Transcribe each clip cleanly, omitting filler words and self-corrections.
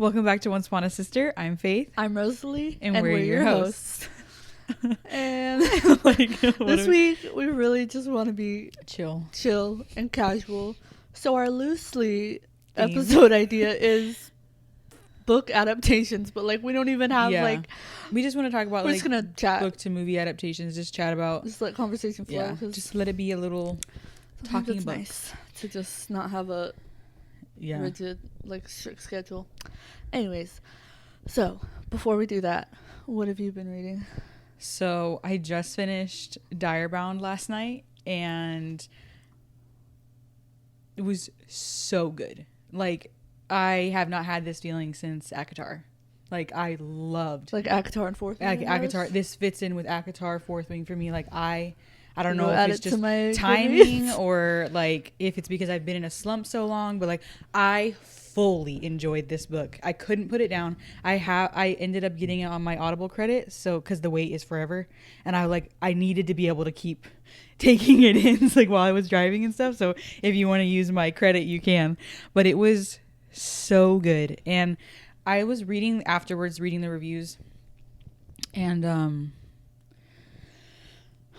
Welcome back to Once Upon a Sister. I'm Faith. I'm Rosalie. And we're your hosts. And Like, this week, we really just want to be chill and casual. So our loosely Theme. episode idea is book adaptations, but like we don't even have we just want to talk about we're just gonna chat, book to movie adaptations, just chat about, just let conversation flow. Yeah, just let it be a little talking about. Nice to just not have a rigid, like, strict schedule. Anyways, so before we do that, what have you been reading? So I just finished Direbound last night, and it was so good. Like, I have not had this feeling since ACOTAR. Like, I loved like ACOTAR and Fourth Wing. ACOTAR. This fits in with ACOTAR, Fourth Wing for me. Like, I don't know if it's just timing or like if it's because I've been in a slump so long, but like I fully enjoyed this book. I couldn't put it down. I ended up getting it on my Audible credit, so because the wait is forever, and I needed to be able to keep taking it in like while I was driving and stuff. So if you want to use my credit, you can. But it was so good, and I was reading the reviews, and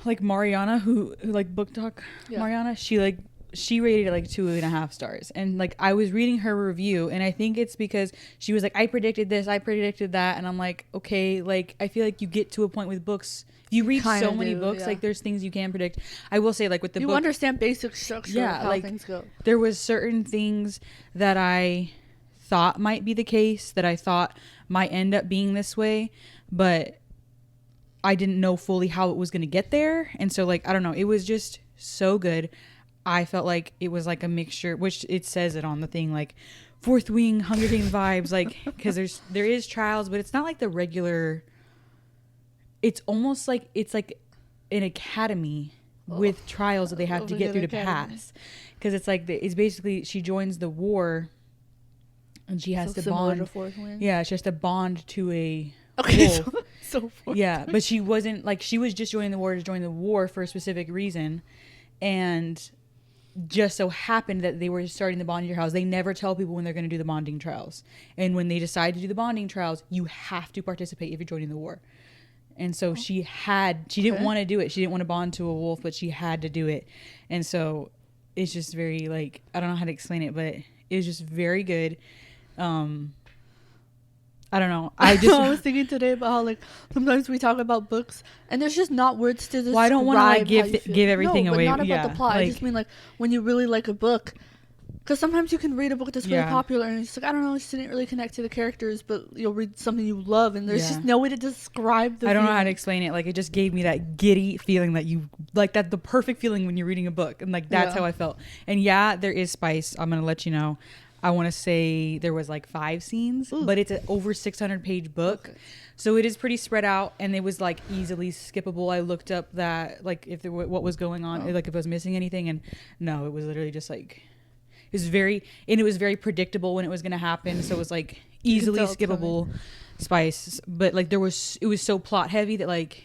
like Mariana, who like Book Talk, Mariana, she rated it like 2.5 stars, and like I was reading her review, and I think it's because she was like, I predicted this, I predicted that, and I'm like, okay, like I feel like you get to a point with books, you read so many books, like there's things you can predict. I will say, like with the book, you understand basic structure of how like, things go. There was certain things that I thought might be the case, that I thought might end up being this way, but I didn't know fully how it was going to get there. And so like, I don't know, it was just so good. I felt like it was like a mixture, which it says it on the thing, like Fourth Wing, Hunger Games vibes, like, because there is trials, but it's not like the regular, it's almost like it's like an academy with trials that they have to get through to pass. Because it's like, it's basically, she joins the war and she has to bond. To Fourth Wing. Yeah, she has to bond to a wolf. So yeah, but she wasn't like, she was just joining the war to join the war for a specific reason, and just so happened that they were starting the bonding trials. They never tell people when they're going to do the bonding trials, and when they decide to do the bonding trials, you have to participate if you're joining the war. And so she didn't want to do it. She didn't want to bond to a wolf, but she had to do it. And so it's just very, like, I don't know how to explain it, but it was just very good. I don't know. I was thinking today about how, like, sometimes we talk about books and there's just not words to describe. Well, I don't want to like give everything away. But not about the plot. Like, I just mean like when you really like a book, because sometimes you can read a book that's really popular and it's like, I don't know, it just didn't really connect to the characters, but you'll read something you love and there's just no way to describe the. I don't know how to explain it. Like, it just gave me that giddy feeling that you like, that the perfect feeling when you're reading a book, and like that's how I felt. And there is spice. I'm gonna let you know. I want to say there was like 5 scenes, but it's an over 600-page book. Okay. So it is pretty spread out, and it was like easily skippable. I looked up that, like, if there what was going on, like if I was missing anything, and no, it was literally just like, it was very predictable when it was going to happen. So it was like easily skippable spice, but like it was so plot heavy that like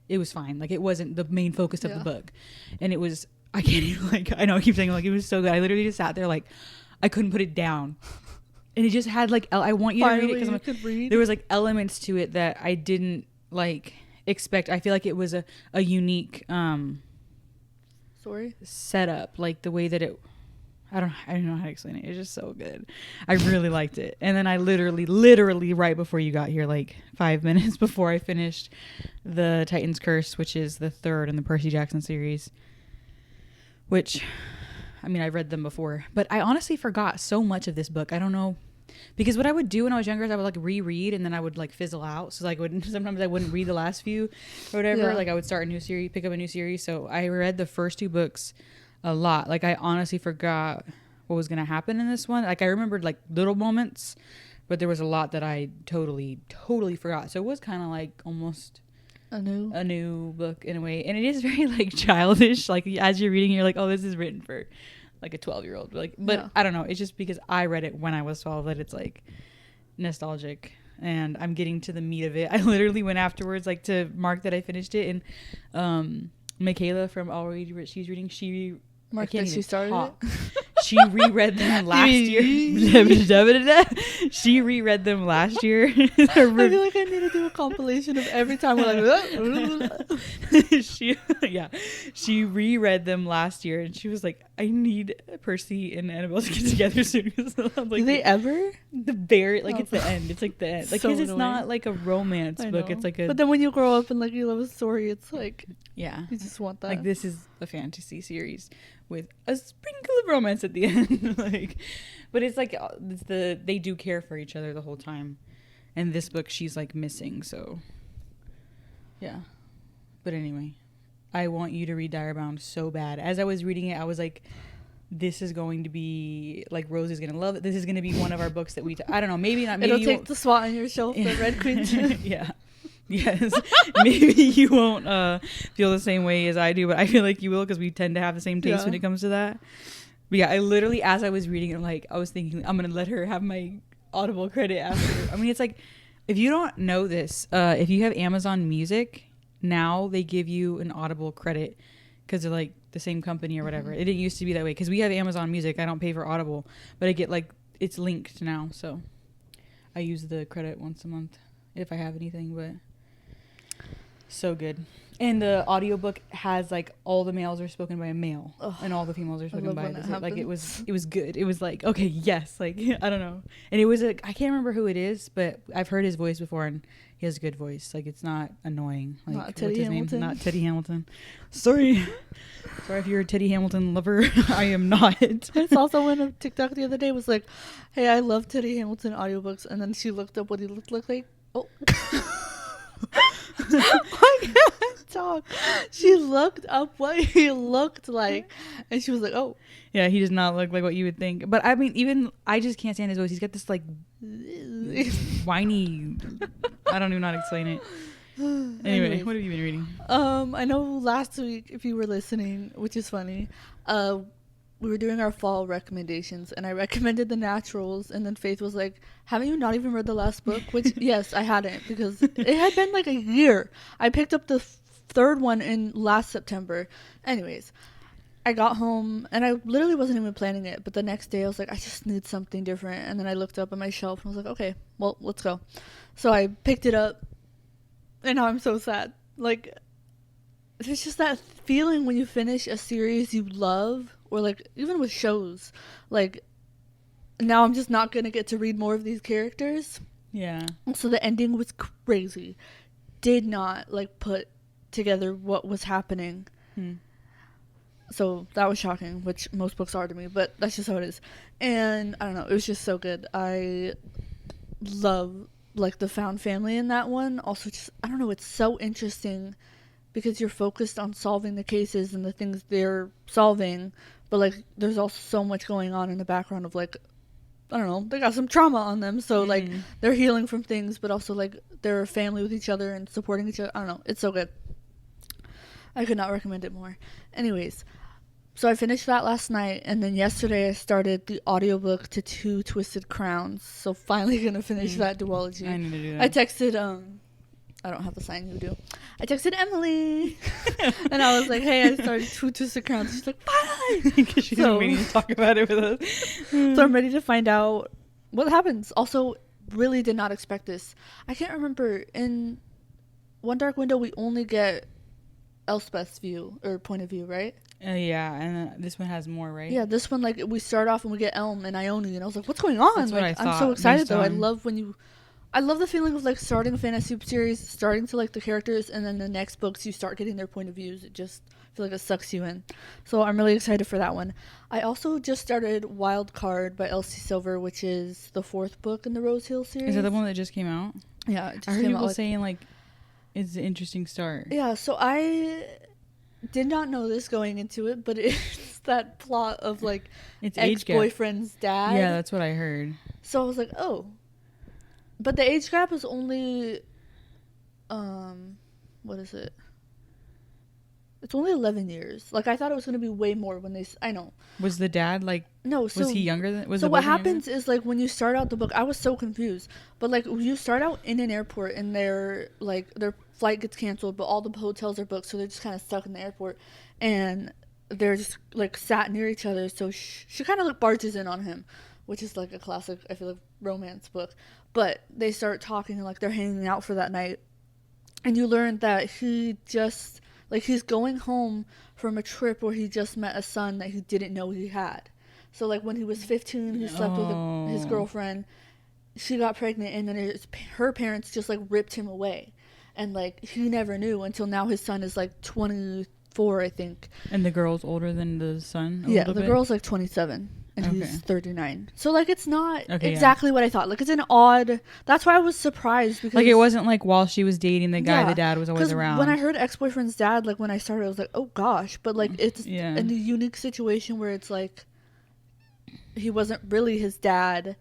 it was fine. Like, it wasn't the main focus of the book, and it was, I can't even, like, I know I keep saying, like, it was so good. I literally just sat there like, I couldn't put it down, and it just had like, I want you to read it because there was like elements to it that I didn't like expect. I feel like it was a unique story setup, like the way that it. I don't know how to explain it. It's just so good. I really liked it. And then I literally right before you got here, like 5 minutes before I finished the Titan's Curse, which is the 3rd in the Percy Jackson series, which, I mean, I've read them before, but I honestly forgot so much of this book. I don't know, because what I would do when I was younger is I would like reread, and then I would like fizzle out. So like sometimes I wouldn't read the last few or whatever. Yeah. Like I would start a new series, pick up a new series. So I read the first 2 books a lot. Like, I honestly forgot what was going to happen in this one. Like, I remembered like little moments, but there was a lot that I totally forgot. So it was kind of like almost a new book in a way. And it is very like childish. Like, as you're reading, you're like, oh, this is written for like a 12-year-old. Like, but I don't know. It's just because I read it when I was 12 that it's like nostalgic, and I'm getting to the meat of it. I literally went afterwards, like, to mark that I finished it, and Michaela from All Read What She's Reading, she marked that she started it. She reread them last year. She reread them last year. I feel like I need to do a compilation of every time we're like, she reread them last year, and she was like, I need Percy and Annabelle to get together soon. Like, do they ever? The very, like, it's the end. It's like the end. Like, So because it's annoying. not like a romance book. It's like a. But then when you grow up and like you love a story, it's like, yeah, you just want that. Like, this is a fantasy series with a sprinkle of romance at the end. Like, but it's like they do care for each other the whole time, and this book she's like missing. So, yeah. But anyway, I want you to read Direbound so bad. As I was reading it, I was like, this is going to be like, Rose is gonna love it. This is gonna be one of our books that I don't know, maybe not. Maybe it'll take the spot on your shelf that Red Queen did. Yeah. Yes. Maybe you won't feel the same way as I do, but I feel like you will, because we tend to have the same taste when it comes to that. But yeah, I literally, as I was reading it, like, I was thinking, I'm gonna let her have my Audible credit after. I mean, it's like, if you don't know this, if you have Amazon Music, now they give you an Audible credit because they're like the same company or whatever. It didn't used to be that way, because we have Amazon Music. I don't pay for Audible, but I get like, it's linked now, so I use the credit once a month if I have anything. But so good. And the audiobook has like all the males are spoken by a male. Ugh, and all the females are spoken by a, like, it was good. It was like, okay, yes, like, I don't know. And it was I can't remember who it is, but I've heard his voice before, and he has a good voice. Like, it's not annoying. Like, not Teddy Hamilton. Not Teddy Hamilton. Sorry if you're a Teddy Hamilton lover. I am not. I saw someone on TikTok the other day was like, hey, I love Teddy Hamilton audiobooks, and then she looked up what he looked like. Oh. I can't talk. She looked up what he looked like, and she was like, oh. Yeah, he does not look like what you would think. But I mean, even I just can't stand his voice. He's got this like whiny, I don't even know how to explain it. Anyway, what have you been reading? I know last week, if you were listening, which is funny, we were doing our fall recommendations, and I recommended The Naturals, and then Faith was like, haven't you not even read the last book? Which, yes, I hadn't, because it had been like a year. I picked up the third one in last September. Anyways, I got home, and I literally wasn't even planning it, but the next day I was like, I just need something different. And then I looked up on my shelf, and I was like, okay, well, let's go. So I picked it up, and now I'm so sad. Like, there's just that feeling when you finish a series you love, or like even with shows, like, now I'm just not gonna get to read more of these characters. Yeah. So the ending was crazy. Did not like put together what was happening. So that was shocking, which most books are to me, but that's just how it is. And I don't know, it was just so good. I love like the found family in that one. Also, just, I don't know, it's so interesting because you're focused on solving the cases and the things they're solving, but like there's also so much going on in the background of like, I don't know, they got some trauma on them, so like they're healing from things, but also like they're a family with each other and supporting each other. I don't know, it's so good. I could not recommend it more. Anyways, so I finished that last night, and then yesterday I started the audiobook to Two Twisted Crowns, so finally gonna finish that duology. I need to do that. I texted I don't have the sign, you do. I texted Emily, and I was like, hey, I started Two Twisted Crowns. She's like, finally! Because she's been waiting to talk about it with us. So I'm ready to find out what happens. Also, really did not expect this. I can't remember. In One Dark Window, we only get Elspeth's view, or point of view, right? Yeah, and this one has more, right? Yeah, this one, like, we start off and we get Elm and Ione, and I was like, what's going on? That's what like, I thought, I'm so excited, though. on... I love the feeling of, like, starting a fantasy series, starting to like the characters, and then the next books you start getting their point of views. It just, I feel like it sucks you in. So I'm really excited for that one. I also just started Wild Card by Elsie Silver, which is the 4th book in the Rose Hill series. Is that the one that just came out? Yeah, it just I heard came people out, saying, like, it's an interesting start. Yeah, so I did not know this going into it, but it's that plot of, like, it's ex-boyfriend's dad. Yeah, that's what I heard. So I was like, oh. But the age gap is only, what is it? It's only 11 years. Like, I thought it was going to be way more when I know. Was the dad, like, no, so, was he younger than, so what happens is, like, when you start out the book, I was so confused. But, like, you start out in an airport and their flight gets canceled, but all the hotels are booked, so they're just kind of stuck in the airport. And they're just like sat near each other, so she kind of like barges in on him, which is like a classic, I feel like, romance book. But they start talking and like they're hanging out for that night, and you learn that he's going home from a trip where he just met a son that he didn't know he had. So like when he was 15, he slept with his girlfriend. She got pregnant, and then her parents just like ripped him away, and like he never knew until now. His son is like 24, I think. And the girl's older than the son. Yeah, the girl's like 27. And okay. He's 39. So, like, it's not exactly what I thought. Like, it's an odd... That's why I was surprised. Because, like, it wasn't like while she was dating the guy, the dad was always around. When I heard ex-boyfriend's dad, like, when I started, I was like, oh, gosh. But, like, it's in a unique situation where it's, like, he wasn't really his dad.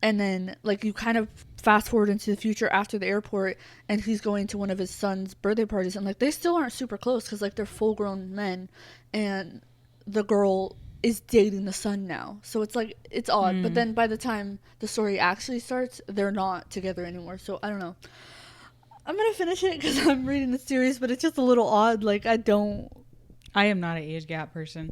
And then, like, you kind of fast forward into the future after the airport, and he's going to one of his son's birthday parties. And, like, they still aren't super close because, like, they're full-grown men. And the girl... is dating the son now, so it's like it's odd. But then by the time the story actually starts, they're not together anymore. So I don't know. I'm gonna finish it because I'm reading the series, but it's just a little odd. Like I am not an age gap person.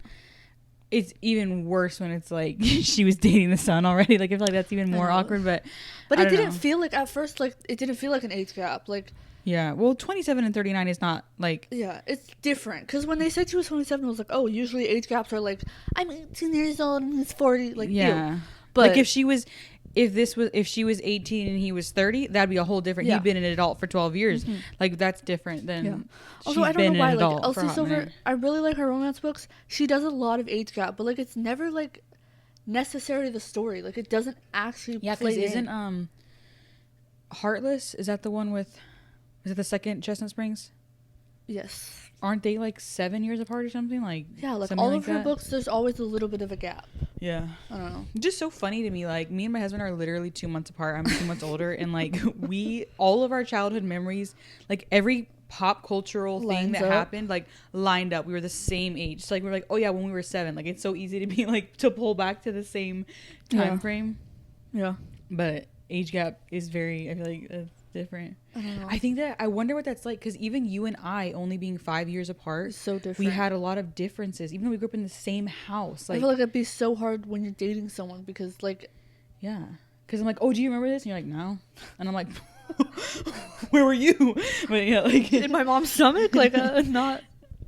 It's even worse when it's like she was dating the son already. Like I feel like that's even more awkward. But it didn't feel like at first, like it didn't feel like an age gap. Like yeah, well, 27 and 39 is not like... Yeah, it's different. Because when they said she was 27, I was like, oh, usually age gaps are like, I'm 18 years old and he's 40. Like, yeah. Ew. But like if she was 18 and he was 30, that'd be a whole different... He'd been an adult for 12 years. Mm-hmm. Like, that's different than... Also, I don't know why, like, Elsie Silver, I really like her romance books. She does a lot of age gap, but, like, it's never, like, necessarily the story. Like, it doesn't actually play in. Yeah, because isn't, Heartless, is that the one with... Is it the second Chestnut Springs? Yes. Aren't they like 7 years apart or something? Like yeah, like all of her books, there's always a little bit of a gap. Yeah. I don't know. Just so funny to me. Like me and my husband are literally 2 months apart. I'm 2 months older, and like all of our childhood memories, like every pop cultural thing that happened, like lined up. We were the same age. So like we're like, oh yeah, when we were 7. Like it's so easy to be like to pull back to the same time frame. Yeah. But age gap is very. I feel like it's different. I don't know. I think that I wonder what that's like because even you and I only being 5 years apart, it's so different. We had a lot of differences even though we grew up in the same house. Like, I feel like it'd be so hard when you're dating someone because like because I'm like, oh, do you remember this? And you're like, no. And I'm like, where were you? But yeah, like in my mom's stomach, like not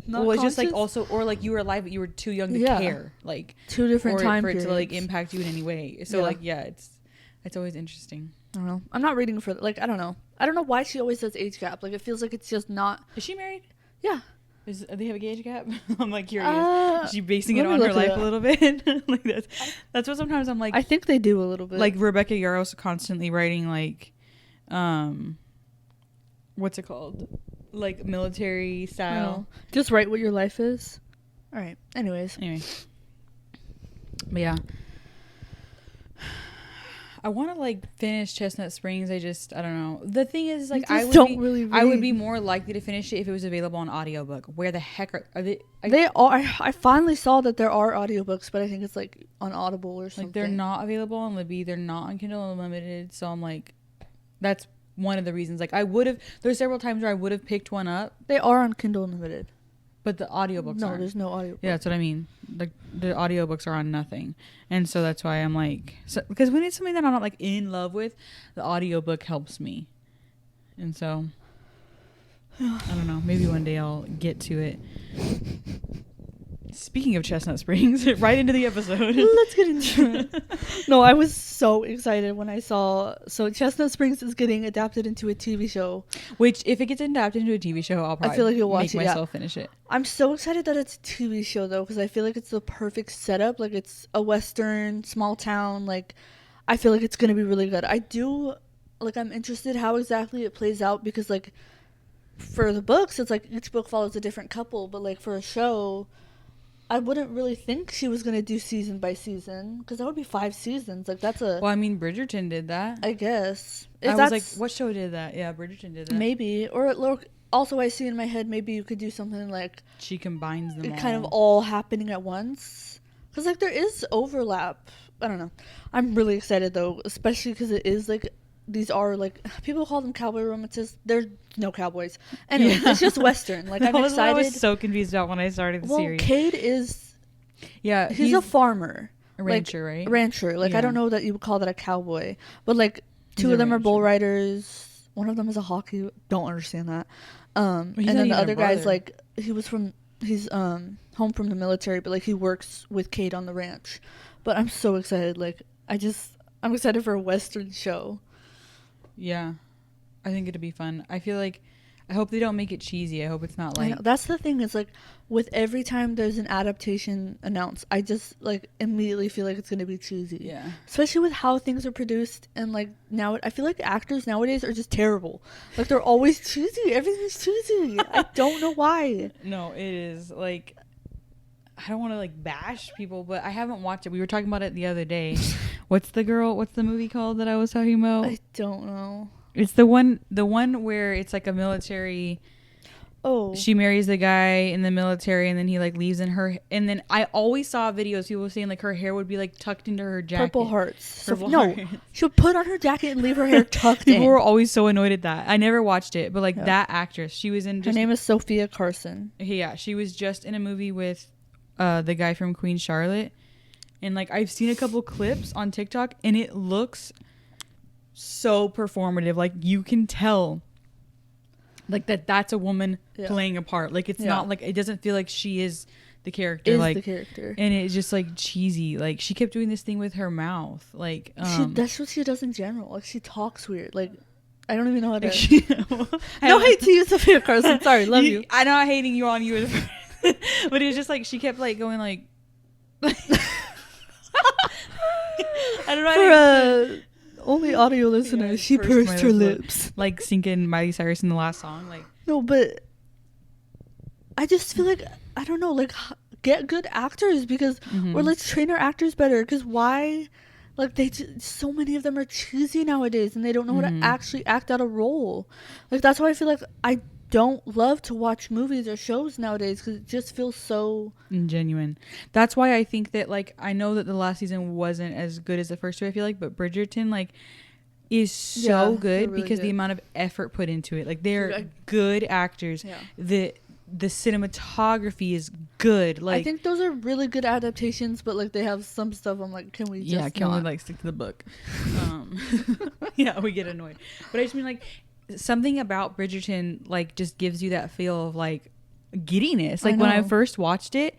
well, it's just like also or like you were alive but you were too young to care, like two different time for it periods. To like impact you in any way. So like it's always interesting. I don't know. I'm not reading for like I don't know why she always says age gap. Like it feels like it's just not. Is she married? Yeah. Do they have a age gap? I'm like curious. Is she basing it on her life a little bit? Like that's what sometimes I'm like. I think they do a little bit. Like Rebecca Yarros constantly writing like, what's it called? Like military style. Just write what your life is. All right. Anyway. But yeah. I want to like finish Chestnut Springs. I don't know. The thing is like I would be more likely to finish it if it was available on audiobook. Where the heck are they? They are. I finally saw that there are audiobooks, but I think it's like on Audible or something. Like they're not available on Libby. They're not on Kindle Unlimited. So I'm like, that's one of the reasons. Like I would have. There's several times where I would have picked one up. They are on Kindle Unlimited. But the audiobooks aren't. There's no audiobook. Yeah, that's what I mean. Like the audiobooks are on nothing. And so that's why I'm like because when it's something that I'm not like in love with, the audiobook helps me. And so I don't know, maybe one day I'll get to it. Speaking of Chestnut Springs, right into the episode. Let's get into it. No, I was so excited when I saw... So Chestnut Springs is getting adapted into a TV show. Which, if it gets adapted into a TV show, I'll probably make myself finish it. I'm so excited that it's a TV show, though, because I feel like it's the perfect setup. Like, it's a Western, small town. Like, I feel like it's going to be really good. I'm interested how exactly it plays out, because, like, for the books, it's like each book follows a different couple. But, like, for a show... I wouldn't really think she was going to do season by season, because that would be 5 seasons. Like, that's a... Well, I mean, Bridgerton did that. I guess. I was like, what show did that? Yeah, Bridgerton did that. Maybe. Or also, I see in my head, maybe you could do something like... She combines them all. Kind of all happening at once. Because, like, there is overlap. I don't know. I'm really excited, though, especially because it is, like, these are like, people call them cowboy romances. There's no cowboys. Anyway, it's just Western. Like, I'm excited. I was so confused about when I started the series. Cade is, yeah, he's a farmer. A rancher, right? Rancher. Like, I don't know that you would call that a cowboy. But, like, two of them are bull riders. One of them is a hockey. Don't understand that. And then the other guy's, like, he's home from the military, but, like, he works with Cade on the ranch. But I'm so excited. Like, I'm excited for a Western show. Yeah. I think it'd be fun. I feel like, I hope they don't make it cheesy. I hope it's not like... That's the thing. It's like, with every time there's an adaptation announced, I just, like, immediately feel like it's going to be cheesy. Yeah. Especially with how things are produced. And, like, now, I feel like actors nowadays are just terrible. Like, they're always cheesy. Everything's cheesy. I don't know why. No, it is. Like, I don't want to, like, bash people, but I haven't watched it. We were talking about it the other day. What's the movie called that I was talking about? I don't know. It's the one where it's like a military. Oh. She marries the guy in the military and then he like leaves in her. And then I always saw videos, people saying like her hair would be like tucked into her jacket. Purple Hearts. Purple Hearts. She would put on her jacket and leave her hair tucked in. People were always so annoyed at that. I never watched it, but like that actress, she was in. Her name is Sophia Carson. Yeah, she was just in a movie with the guy from Queen Charlotte. And like I've seen a couple clips on TikTok and it looks so performative. Like you can tell like that's a woman playing a part. Like it's not like, it doesn't feel like she is the character. Like the character. And it's just like cheesy. Like she kept doing this thing with her mouth. Like that's what she does in general. Like she talks weird. Like I don't even know how to no hate to you, Sophia Carson. Sorry, love you. I'm not hating you on you, but it was just like she kept like going like I don't know. For only audio listeners, she pursed her lips. Like singing Miley Cyrus in the last song. Like no, but I just feel like, I don't know, like get good actors because, or let's train our actors better because why, like so many of them are cheesy nowadays and they don't know how to actually act out a role. Like that's why I feel like I don't love to watch movies or shows nowadays because it just feels so genuine. That's why I think that like I know that the last season wasn't as good as the first two, I feel like, but Bridgerton like is so good really because the amount of effort put into it. Like they're good actors. The cinematography is good. Like I think those are really good adaptations, but like they have some stuff I'm like, can we just we like stick to the book? Yeah, we get annoyed. But I just mean like something about Bridgerton like just gives you that feel of like giddiness. Like when I first watched it,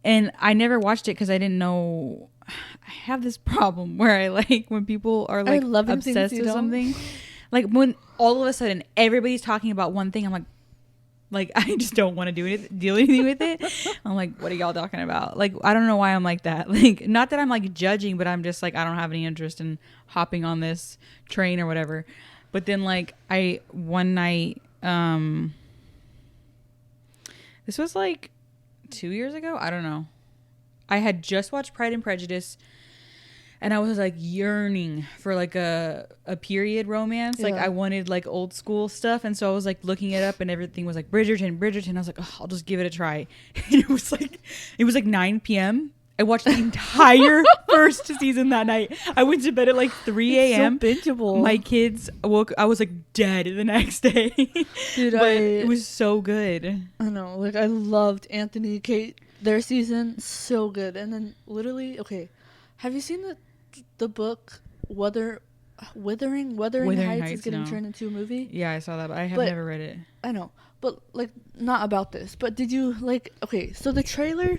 and I never watched it because I didn't know. I have this problem where I like when people are like obsessed with something. Like when all of a sudden everybody's talking about one thing, I'm like I just don't want to deal anything with it. I'm like, what are y'all talking about? Like I don't know why I'm like that. Like not that I'm like judging, but I'm just like I don't have any interest in hopping on this train or whatever. But then like one night, this was like 2 years ago. I don't know. I had just watched Pride and Prejudice and I was like yearning for like a period romance. Like I wanted like old school stuff. And so I was like looking it up and everything was like Bridgerton. I was like, oh, I'll just give it a try. And it was like 9 p.m. I watched the entire first season that night. I went to bed at like 3 a.m. So bingeable. My kids woke. I was like dead the next day. Dude, but it was so good. I know. Like I loved Anthony and Kate. Their season so good. And then literally, okay, have you seen the book Wuthering Heights is getting turned into a movie? Yeah, I saw that, but I have never read it. I know, but like not about this. But did you like? Okay, so the trailer.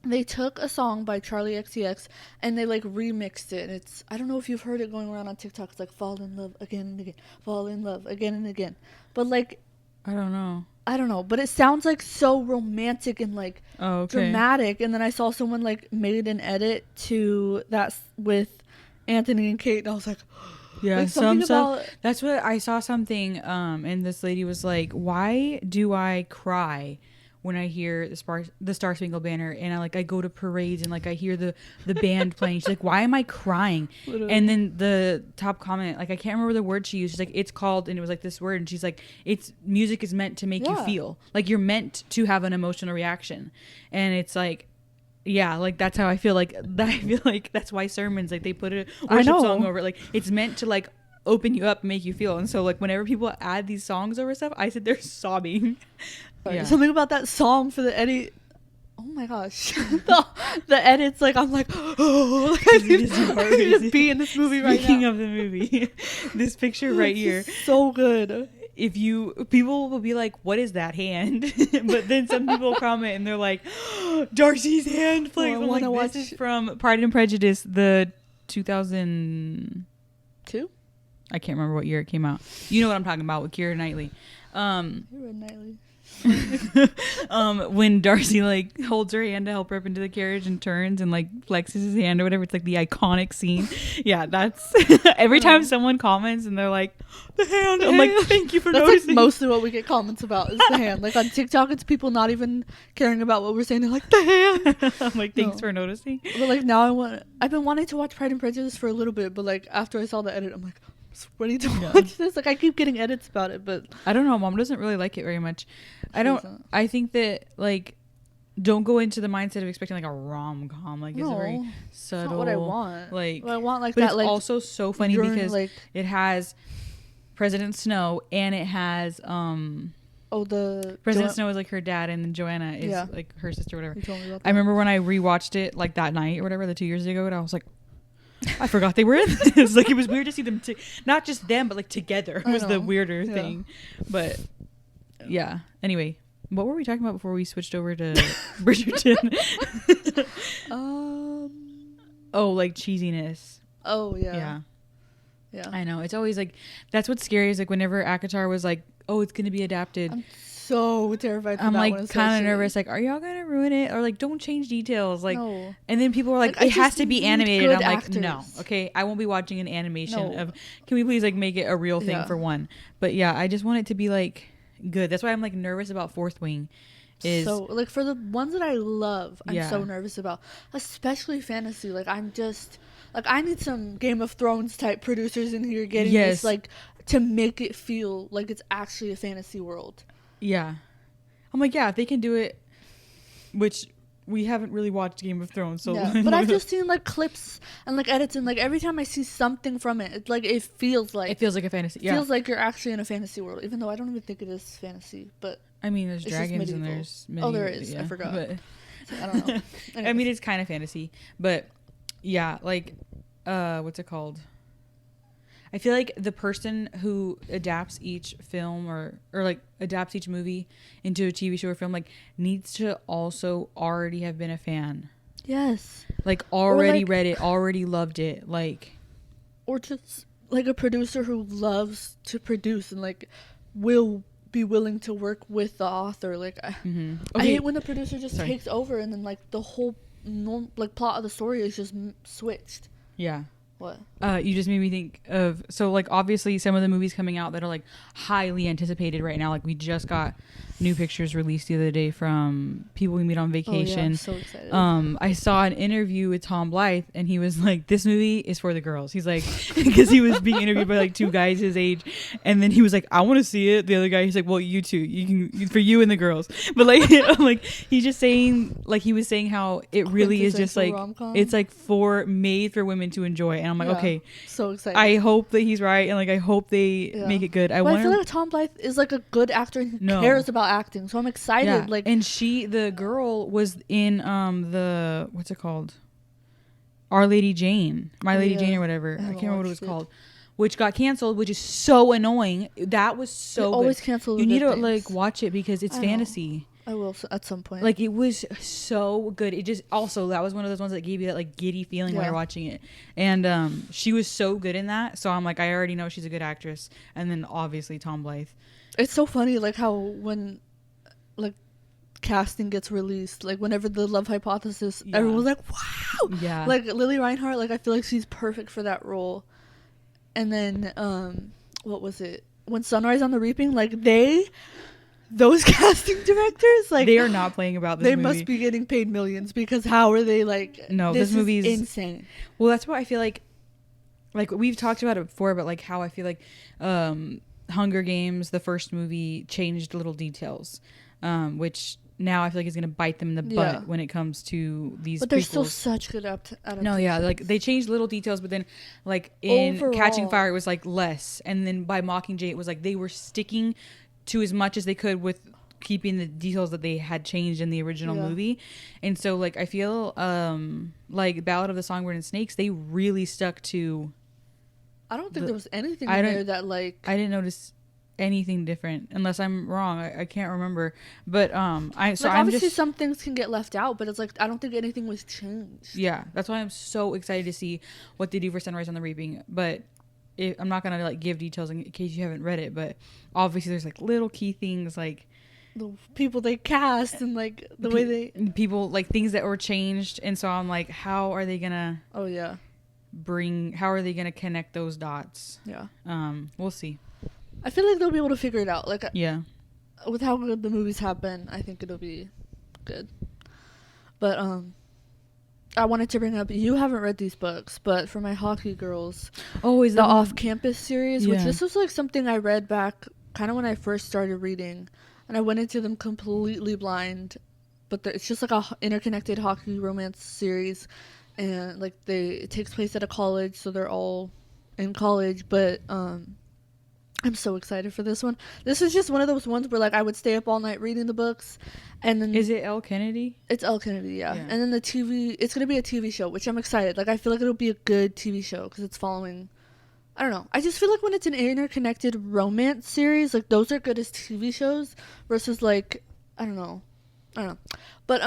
They took a song by Charlie XCX and they like remixed it. It's, I don't know if you've heard it going around on TikTok. It's like fall in love again and again, fall in love again and again. But like, I don't know. But it sounds like so romantic and like dramatic. And then I saw someone like made an edit to that with Anthony and Kate, and I was like, yeah, like that's what I saw something. And this lady was like, "Why do I cry when I hear the Star Spangled Banner, and I go to parades and like I hear the band playing?" She's like, "Why am I crying?" Literally. And then the top comment, like I can't remember the word she used. She's like, "It's called," and it was like this word, and she's like, "It's music is meant to make you feel. Like you're meant to have an emotional reaction," and it's like. Yeah, like that's how I feel like that. I feel like that's why sermons like they put a worship song over it. Like it's meant to like open you up and make you feel. And so like whenever people add these songs over stuff, I sit there sobbing. Yeah. Something about that song for the edit. Oh my gosh, the edits, like I'm like, oh, like I need to be in this movie right now. Speaking of the movie, this picture right here, so good. People will be like, what is that hand? But then some people comment and they're like, Darcy's hand plays. I'm like, this is from Pride and Prejudice, the 2002. I can't remember what year it came out. You know what I'm talking about with Keira Knightley. When Darcy like holds her hand to help her up into the carriage and turns and like flexes his hand or whatever, it's like the iconic scene. Yeah, that's every time someone comments and they're like, the hand, I'm like, thank you for noticing. Like mostly what we get comments about is the hand. Like on TikTok, it's people not even caring about what we're saying. They're like, the hand. I'm like, thanks for noticing. But like now I've been wanting to watch Pride and Prejudice for a little bit, but like after I saw the edit, I'm like, ready to watch this. Like I keep getting edits about it, but I don't know. Mom doesn't really like it very much. I think that like don't go into the mindset of expecting like a rom-com. Like it's very subtle. That's not what I want. Like I want like but that. It's like also so funny because like, it has President Snow and it has the President Snow is like her dad and then Joanna is like her sister or whatever. You told me about that. I remember when I rewatched it like that night or whatever, the 2 years ago, and I was like, I forgot they were in this. Like it was weird to see them not just them but like together was the weirder thing. But yeah, anyway, what were we talking about before we switched over to Bridgerton? Like cheesiness. Yeah I know, it's always like that's what's scary is like whenever ACOTAR was like, oh, it's gonna be adapted, I'm so terrified. I'm like kind of nervous, like are y'all gonna ruin it or like don't change details, like no. And then people are like it has to be animated. I'm like no, okay, I won't be watching an animation of, can we please like make it a real thing for one. But yeah, I just want it to be like good. That's why I'm like nervous about Fourth Wing. So like for the ones that I love, I'm so nervous about, especially fantasy. Like I'm just like I need some Game of Thrones type producers in here getting this like to make it feel like it's actually a fantasy world. Yeah. I'm like, yeah, if they can do it, which we haven't really watched Game of Thrones, so but I've just seen like clips and like edits, and like every time I see something from it, it's like it feels like a fantasy. It feels like you're actually in a fantasy world, even though I don't even think it is fantasy. But I mean, there's dragons and there's medieval. Oh, there is. I forgot. But I don't know. I mean, it's kind of fantasy, but yeah, like what's it called? I feel like the person who adapts each film or like adapts each movie into a TV show or film like needs to also already have been a fan. Yes. Like already read it, already loved it, like. Or just like a producer who loves to produce and like will be willing to work with the author. Like I hate when the producer just takes over and then like the whole plot of the story is just switched. Yeah. What? You just made me think of, so like obviously some of the movies coming out that are like highly anticipated right now, like we just got new pictures released the other day from people we meet on vacation. Oh, yeah, I'm so excited. I saw an interview with Tom Blythe and he was like, this movie is for the girls. He's like, because he was being interviewed by like two guys his age, and then he was like, I want to see it. The other guy, he's like, well, you two, you can, for you and the girls. But like like he's just saying, like he was saying how it really is just like rom-com. It's like made for women to enjoy. And I'm like, okay, so excited. I hope that he's right, and like I hope they make it good. I feel like Tom Blythe is like a good actor and cares about acting, so I'm excited. Yeah. Like, and the girl was in the what's it called, Our Lady Jane, My Lady Jane or whatever. I can't remember what it was called, which got canceled, which is so annoying. That was so good. Always cancel. You need to like watch it because it's fantasy. I will at some point. Like it was so good. It just also that was one of those ones that gave you that like giddy feeling while you're watching it. And she was so good in that. So I'm like, I already know she's a good actress. And then obviously Tom Blythe. It's so funny like how when like casting gets released, like whenever the Love Hypothesis, everyone's like, wow. Yeah. Like Lily Reinhart, like I feel like she's perfect for that role. And then what was it? When Sunrise on the Reaping, like those casting directors, like they are not playing about this they movie. Must be getting paid millions because how are they like, no, this movie's insane. Well, that's what I feel like we've talked about it before, but like how I feel like Hunger Games, the first movie, changed little details, which now I feel like it's gonna bite them in the butt when it comes to these. But prequels. they're still such good adaptations. No, yeah, like they changed little details, but then like in Overall, Catching Fire it was like less, and then by Mockingjay it was like they were sticking to as much as they could with keeping the details that they had changed in the original movie. And so like I feel like Ballad of the Songbird and Snakes, they really stuck to. I don't think there was anything in there that like I didn't notice anything different, unless I'm wrong. I can't remember, but I'm obviously just, some things can get left out, but it's like I don't think anything was changed. Yeah, that's why I'm so excited to see what they do for Sunrise on the Reaping. But I'm not gonna like give details in case you haven't read it, but obviously there's like little key things like the people they cast and like the way they people like things that were changed, and so I'm like, how are they gonna how are they gonna connect those dots? We'll see. I feel like they'll be able to figure it out. Like, with how good the movies have been, I think it'll be good. But I wanted to bring up, you haven't read these books, but for my hockey girls, is the Off-Campus series, which this was like something I read back kind of when I first started reading, and I went into them completely blind. But it's just like a interconnected hockey romance series, and like it takes place at a college, so they're all in college, but I'm so excited for this one. This is just one of those ones where like I would stay up all night reading the books, and then is it Elle Kennedy? It's Elle Kennedy, yeah. And then it's gonna be a TV show, which I'm excited. Like I feel like it'll be a good TV show because it's following. I don't know. I just feel like when it's an interconnected romance series, like those are good as TV shows versus like I don't know. But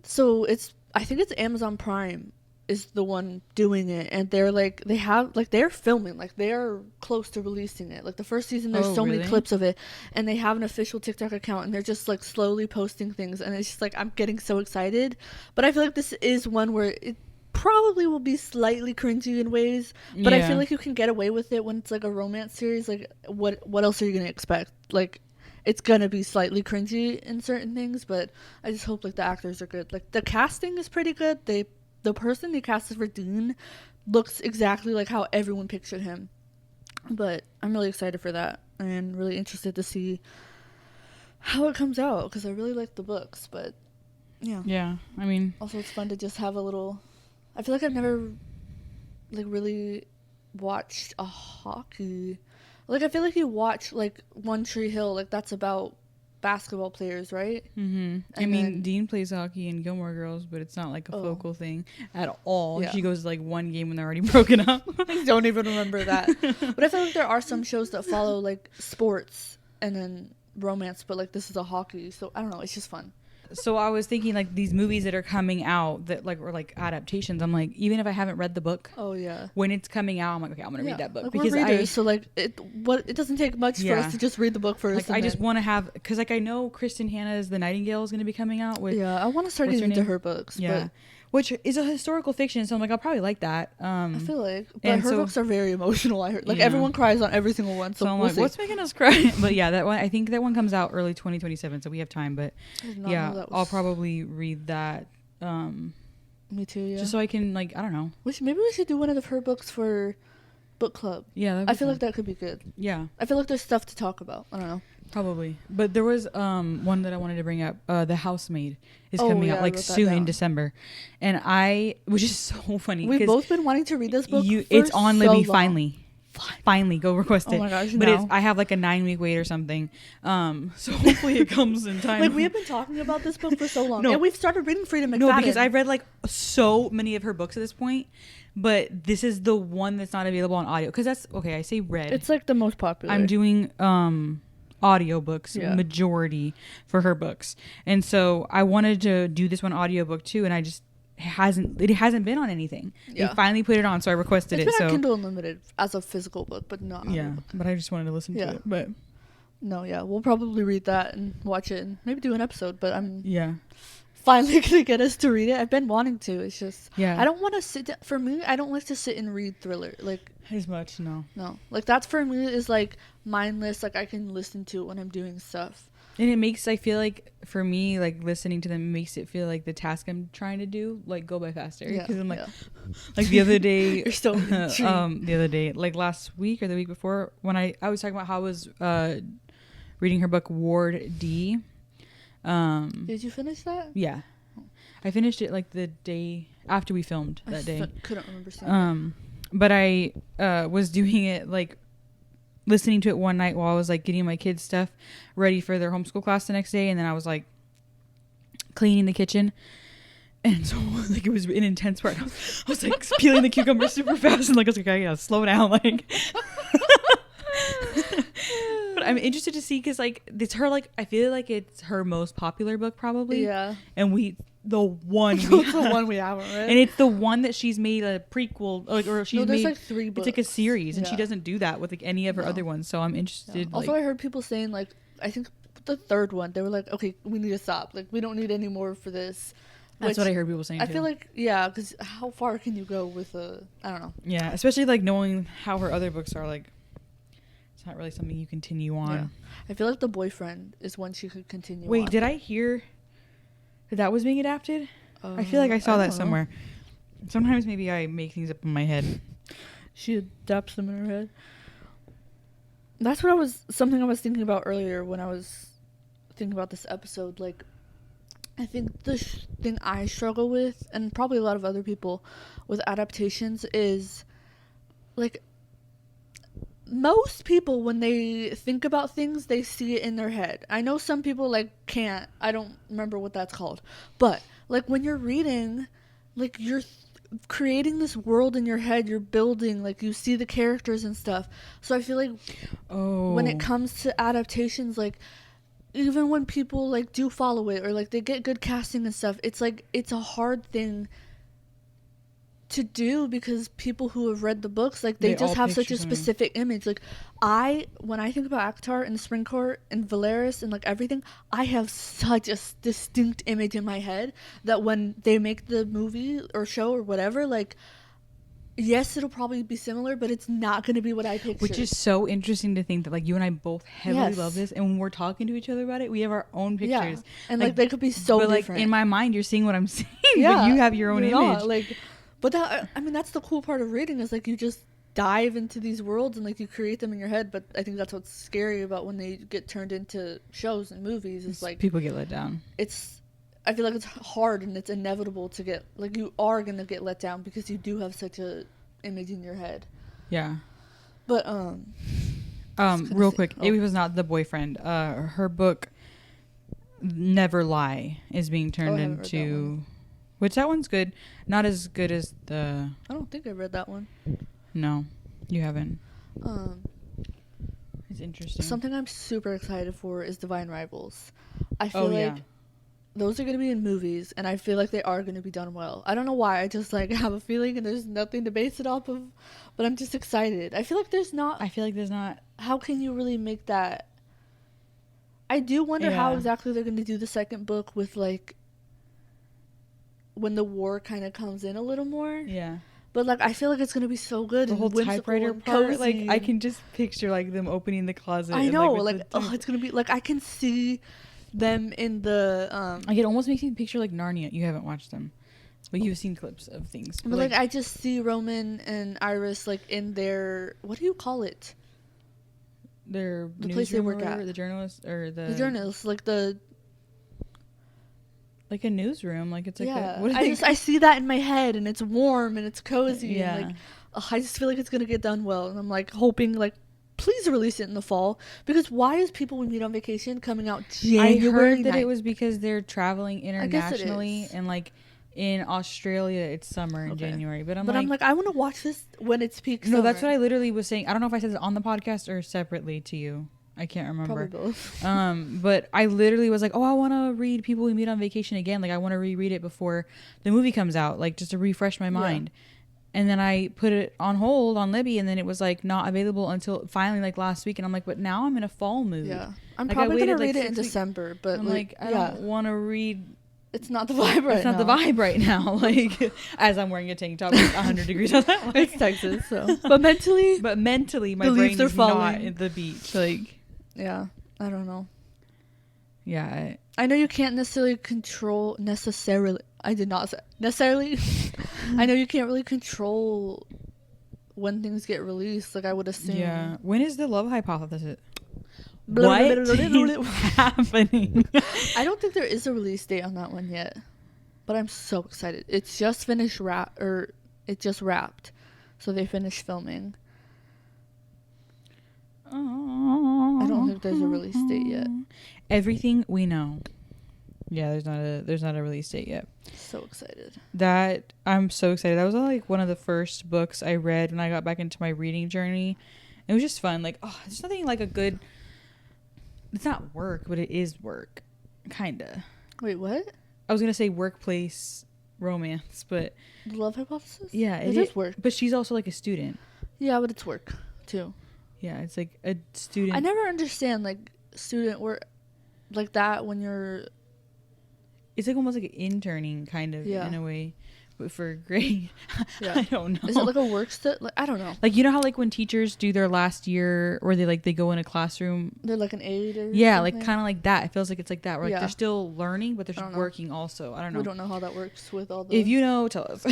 so I think it's Amazon Prime is the one doing it, and they're like they're filming, like they're close to releasing it. Like the first season there's many clips of it, and they have an official TikTok account, and they're just like slowly posting things, and it's just like I'm getting so excited. But I feel like this is one where it probably will be slightly cringy in ways, but I feel like you can get away with it when it's like a romance series. Like what else are you gonna expect? Like it's gonna be slightly cringy in certain things, but I just hope like the actors are good. Like the casting is pretty good. The person they casted for Dean looks exactly like how everyone pictured him. But I'm really excited for that and really interested to see how it comes out because I really like the books. But yeah, I mean, also it's fun to just have a little. I feel like I've never like really watched a hockey. Like I feel like you watch like One Tree Hill, like that's about basketball players, right? I mean, Dean plays hockey in Gilmore Girls, but it's not like a focal thing at all. She goes to like one game when they're already broken up. I don't even remember that. But I feel like there are some shows that follow like sports and then romance, but like this is a hockey, so I don't know, it's just fun. So I was thinking like these movies that are coming out that like were like adaptations. I'm like, even if I haven't read the book, when it's coming out, I'm like, okay, I'm gonna read that book like because we're readers, so like it doesn't take much for us to just read the book first. Like I just want to have because like I know Kristen Hanna's The Nightingale is gonna be coming out with. I want to start getting into her books. But which is a historical fiction, so I'm like, I'll probably like that. I feel like, but her books are very emotional. I heard like everyone cries on every single one. So I'm we'll like, what's making us cry? But yeah, that one I think that one comes out early 2027, so we have time. But I'll probably read that. Me too. Yeah, just so I can like I don't know. Maybe we should do one of her books for book club. Yeah, I feel like that could be good. Yeah, I feel like there's stuff to talk about. I don't know. Probably, but there was one that I wanted to bring up. The Housemaid is coming out like soon in December, and which is so funny. We've both been wanting to read this book. It's on Libby finally. Go request it. Oh my gosh! But I have like a 9-week wait or something. So hopefully it comes in time. Like we have been talking about this book for so long, and we've started reading Freedom McFadden. No, because I've read like so many of her books at this point. But this is the one that's not available on audio because that's okay. I say read. It's like the most popular. I'm doing audiobooks majority for her books, and so I wanted to do this one audiobook too, and it hasn't been on anything. They finally put it on, so I requested it. It's been on Kindle Unlimited as a physical book, but not but I just wanted to listen to it. But we'll probably read that and watch it and maybe do an episode, but I'm finally gonna get us to read it. I've been wanting to. It's just I don't want to sit for me. I don't like to sit and read thriller like as much. No, like that's for me is like mindless. Like I can listen to it when I'm doing stuff, and it makes I feel like for me like listening to them makes it feel like the task I'm trying to do like go by faster because I'm like like the other day you're so the other day like last week or the week before when I was talking about how I was reading her book Ward D. Did you finish that? Yeah. I finished it like the day after we filmed that day. Couldn't remember seeing but I was doing it like listening to it one night while I was like getting my kids stuff ready for their homeschool class the next day, and then I was like cleaning the kitchen, and so like it was an intense part. I was like peeling the cucumbers super fast, and like I was like, I gotta slow down, like. But I'm interested to see because like it's her, like I feel like it's her most popular book probably. Yeah. And the one we haven't read, and it's the one that she's made a prequel, like, or she's there's made like 3 books. It's like a series, and she doesn't do that with like any of her other ones. So I'm interested. Yeah. Also, I heard people saying like, I think the 3rd one, they were like, okay, we need to stop. Like, we don't need any more for this. That's what I heard people saying. I feel like, yeah, because how far can you go with I don't know. Yeah, especially like knowing how her other books are, like it's not really something you continue on. Yeah. I feel like The Boyfriend is one she could continue. Wait, on. did I hear that was being adapted? I feel like I saw that somewhere. Sometimes maybe I make things up in my head. She adapts them in her head. That's what something I was thinking about earlier when I was thinking about this episode. Like, I think the thing I struggle with, and probably a lot of other people with adaptations, is like most people, when they think about things, they see it in their head. I know some people like can't. I don't remember what that's called. But like when you're reading, like you're creating this world in your head, you're building, like you see the characters and stuff. So I feel like when it comes to adaptations, like even when people like do follow it or like they get good casting and stuff, it's like it's a hard thing to do because people who have read the books, like they just have such a specific image. Like when I think about Akhtar and the Spring Court and Valeris and like everything, I have such a distinct image in my head that when they make the movie or show or whatever, like yes, it'll probably be similar, but it's not going to be what I pictured. Which is so interesting to think that like you and I both heavily love this, and when we're talking to each other about it, we have our own pictures. Yeah. And like they could be so different. Like in my mind, you're seeing what I'm seeing, but you have your own image. Like, but that, I mean, that's the cool part of reading is like you just dive into these worlds and like you create them in your head. But I think that's what's scary about when they get turned into shows and movies is like people get let down. I feel like it's hard and it's inevitable to get, like, you are gonna get let down because you do have such a image in your head. Yeah. But real quick, it was not The Boyfriend. Her book Never Lie is being turned into, which that one's good. Not as good as the. I don't think I read that one. No, you haven't. It's interesting. Something I'm super excited for is Divine Rivals. I feel like those are going to be in movies, and I feel like they are going to be done well. I don't know why. I just like have a feeling, and there's nothing to base it off of, but I'm just excited. I feel like there's not. How can you really make that? I do wonder how exactly they're going to do the second book with like when the war kind of comes in a little more. Yeah. But like I feel like it's gonna be so good. The whole typewriter part, like I can just picture like them opening the closet. I know, like it's gonna be like I can see them in the. Like it almost makes me picture like Narnia. You haven't watched them, but you've seen clips of things. But like I just see Roman and Iris like in their, what do you call it? The place they work at, the journalist or the journalists, like the. Like a newsroom, like it's like I see that in my head, and it's warm and it's cozy. And like, I just feel like it's gonna get done well, and I'm like hoping like, please release it in the fall, because why is People We Meet on Vacation coming out January? I heard that it was because they're traveling internationally, and like in Australia it's summer in January. But I'm like, I want to watch this when it's peak summer. No, that's what I literally was saying. I don't know if I said it on the podcast or separately to you. I can't remember. Probably both. But I literally was like, oh, I want to read People We Meet on Vacation again. Like, I want to reread it before the movie comes out, like, just to refresh my mind. And then I put it on hold on Libby, and then it was, like, not available until finally, like, last week. And I'm like, but now I'm in a fall mood. Yeah. I'm like, probably going to read it in December, but, I'm like I don't want to read... It's not the vibe right now. It's not the vibe right now. Like, as I'm wearing a tank top with 100 degrees outside. It's Texas, so... But mentally, my brain is not at the beach. Like... Yeah, I don't know. Yeah. I know you can't necessarily control I did not say necessarily. I know you can't really control when things get released. Like I would assume. Yeah. When is the Love Hypothesis? what is happening? I don't think there is a release date on that one yet, but I'm so excited. It's just finished it just wrapped, so they finished filming. I don't think there's a release date yet. Everything we know. Yeah, there's not a release date yet. So excited. I'm so excited. That was like one of the first books I read when I got back into my reading journey. It was just fun. Like, oh, there's nothing like a good. It's not work, but it is work, kinda. Wait, what? I was gonna say workplace romance, but The Love Hypothesis? yeah, it is work. But she's also like a student. Yeah, but it's work too. Yeah, it's like a student. I never understand like student work like that when you're. It's like almost like an interning kind of in a way, but for grade. Yeah. I don't know. Is it like a work like I don't know. Like, you know how like when teachers do their last year, or they go in a classroom. They're like an aide or yeah, something? like kind of like that. It feels like it's like that. Where like they're still learning, but they're I don't working also. I don't know. We don't know how that works with all the. If you know, tell us.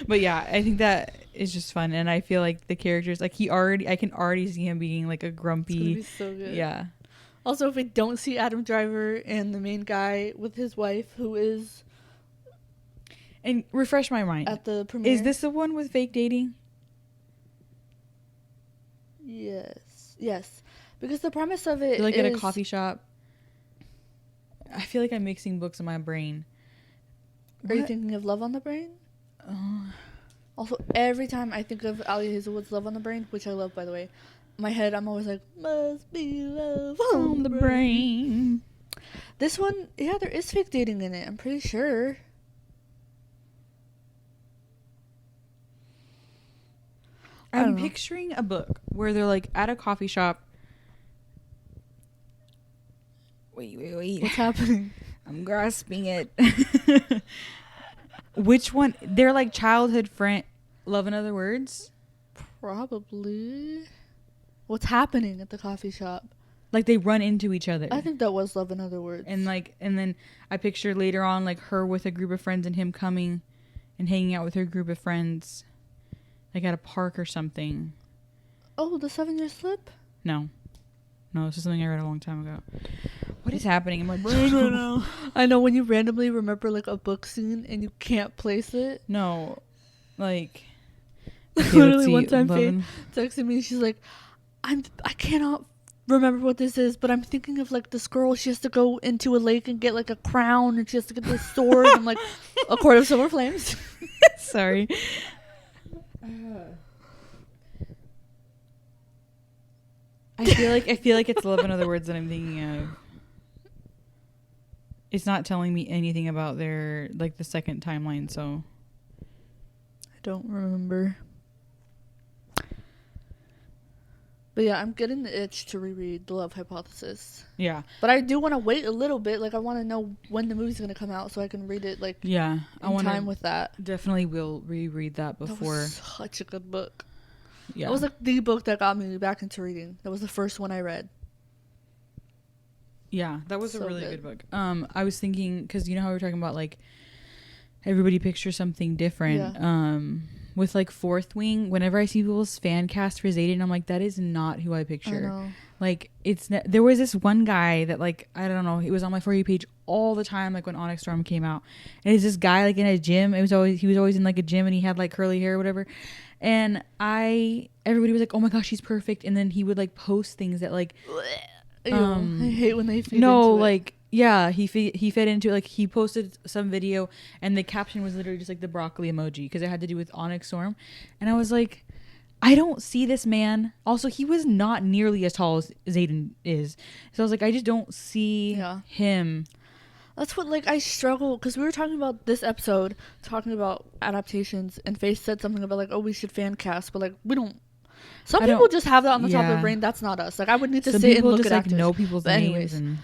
But yeah, I think that is just fun, and I feel like the characters, like I can already see him being like a grumpy. It's gonna be so good. Yeah. Also, if we don't see Adam Driver and the main guy with his wife, who is. And refresh my mind. At the premiere. Is this the one with fake dating? Yes. Because the premise of it They're like is... at a coffee shop. I feel like I'm mixing books in my brain. Are you thinking of Love on the Brain? Also, every time I think of Ali Hazelwood's Love on the Brain, which I love, by the way, in my head, I'm always like, must be love on the brain. This one, yeah, there is fake dating in it. I'm pretty sure. I'm picturing a book where they're like at a coffee shop. Wait. What's happening? I'm grasping it. Which one? They're like childhood friend. Love in Other Words? Probably. What's happening at the coffee shop? Like they run into each other. I think that was Love in Other Words. And then I picture later on like her with a group of friends and him coming and hanging out with her group of friends. Like at a park or something. Oh, the 7-Year Slip? No, this is something I read a long time ago. What is happening in my brain right now? I know when you randomly remember like a book scene and you can't place it. No, like literally one time Faith texted me. She's like, I cannot remember what this is, but I'm thinking of like this girl. She has to go into a lake and get like a crown, and she has to get this sword and like a Court of Silver Flames. Sorry. I feel like it's Love in Other Words that I'm thinking of. It's not telling me anything about their like the second timeline, so I don't remember. But yeah, I'm getting the itch to reread The Love Hypothesis. Yeah. But I do want to wait a little bit. Like I want to know when the movie's going to come out so I can read it like in time with that. Definitely will reread that before. That was such a good book. Yeah. That was like the book that got me back into reading. That was the first one I read. Yeah, that was a really good book. I was thinking, because you know how we were talking about like everybody pictures something different. Yeah. With like Fourth Wing, whenever I see people's fan cast for Zayden, I'm like, that is not who I picture. I know. Like there was this one guy that like, I don't know, he was on my For You page all the time, like when Onyx Storm came out, and it's this guy like in a gym. He was always in like a gym, and he had like curly hair or whatever. And everybody was like, oh my gosh, he's perfect. And then he would like post things that like, I hate when they feed no, into like, yeah, he fed into it. Like he posted some video and the caption was literally just like the broccoli emoji because it had to do with Onyx Storm. And I was like, I don't see this man. Also, he was not nearly as tall as Zayden is. So I was like, I just don't see him. That's what, like, I struggle, because we were talking about this episode, talking about adaptations, and Faith said something about, like, oh, we should fan cast, but, like, we don't. Some people just have that on the top of their brain. That's not us. Like, I would need to sit and look at actors. Know people's but names and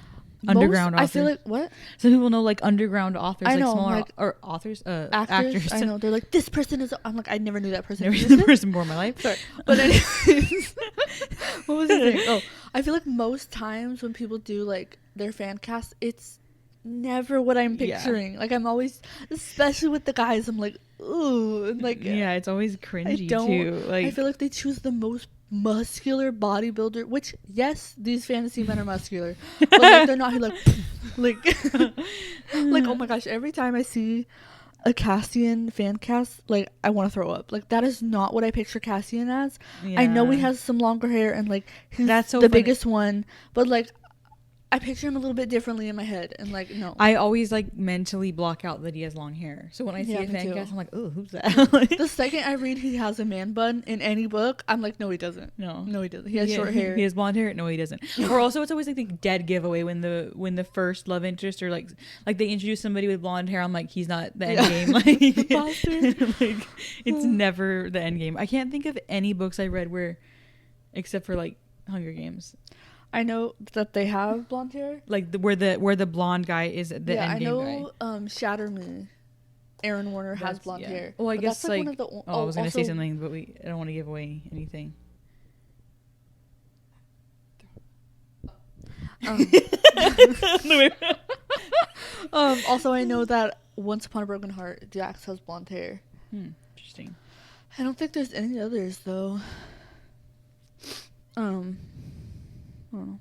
underground authors. I feel like, what? Some people know, like, underground authors, I know, like, smaller, like, or authors, actors. I know. They're like, this person is, I'm like, I never knew that person. Never seen the person before in my life. Sorry. But anyways, what was the thing? Oh, I feel like most times when people do, like, their fan cast, it's never what I'm picturing. Like, I'm always, especially with the guys, I'm like, ooh, and like, yeah, it's always cringy too. Like, I feel like they choose the most muscular bodybuilder, which yes, these fantasy men are muscular, but like they're not. He like oh my gosh, every time I see a Cassian fan cast, like I want to throw up. Like that is not what I picture Cassian as. Yeah. I know he has some longer hair and like he's That's so the funny. biggest one, but like I picture him a little bit differently in my head, and like no. I always like mentally block out that he has long hair. So when I see Yeah, a me fan too. cast, I'm like, oh, who's that? The second I read he has a man bun in any book, I'm like, no, he doesn't. No, No, he doesn't. He has short hair. He has blonde hair. No, he doesn't. Or also, it's always like the dead giveaway when the first love interest or like they introduce somebody with blonde hair. I'm like, he's not the end game. Like, like it's never the end game. I can't think of any books I read where, except for like Hunger Games. I know that they have blonde hair. Like where the blonde guy is the end game guy. I know. Shatter Me. Aaron Warner has blonde hair. Well, I But guess that's like one of the, I was gonna say also- something, but I don't want to give away anything. Also, I know that Once Upon a Broken Heart, Jax has blonde hair. Interesting. I don't think there's any others though. I don't know.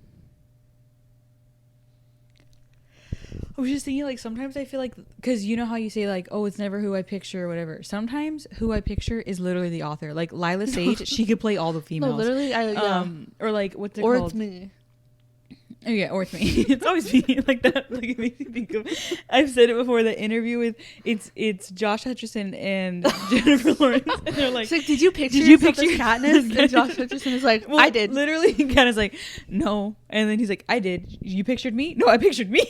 I was just thinking, like, sometimes I feel like, because you know how you say, like, oh, it's never who I picture or whatever. Sometimes who I picture is literally the author. Like, Lila Sage, she could play all the females. No, literally, Or, like, what's it or called? it's me. Oh, yeah, or it's me. It's always me. Like, that, like, it makes me think of, I've said it before, the interview with, it's Josh Hutcherson and Jennifer Lawrence, and they're like, She's like, did you picture Katniss? And Josh Hutcherson is like, well, I did. Literally, Katniss like, no. And then he's like, I did. You pictured me? No, I pictured me.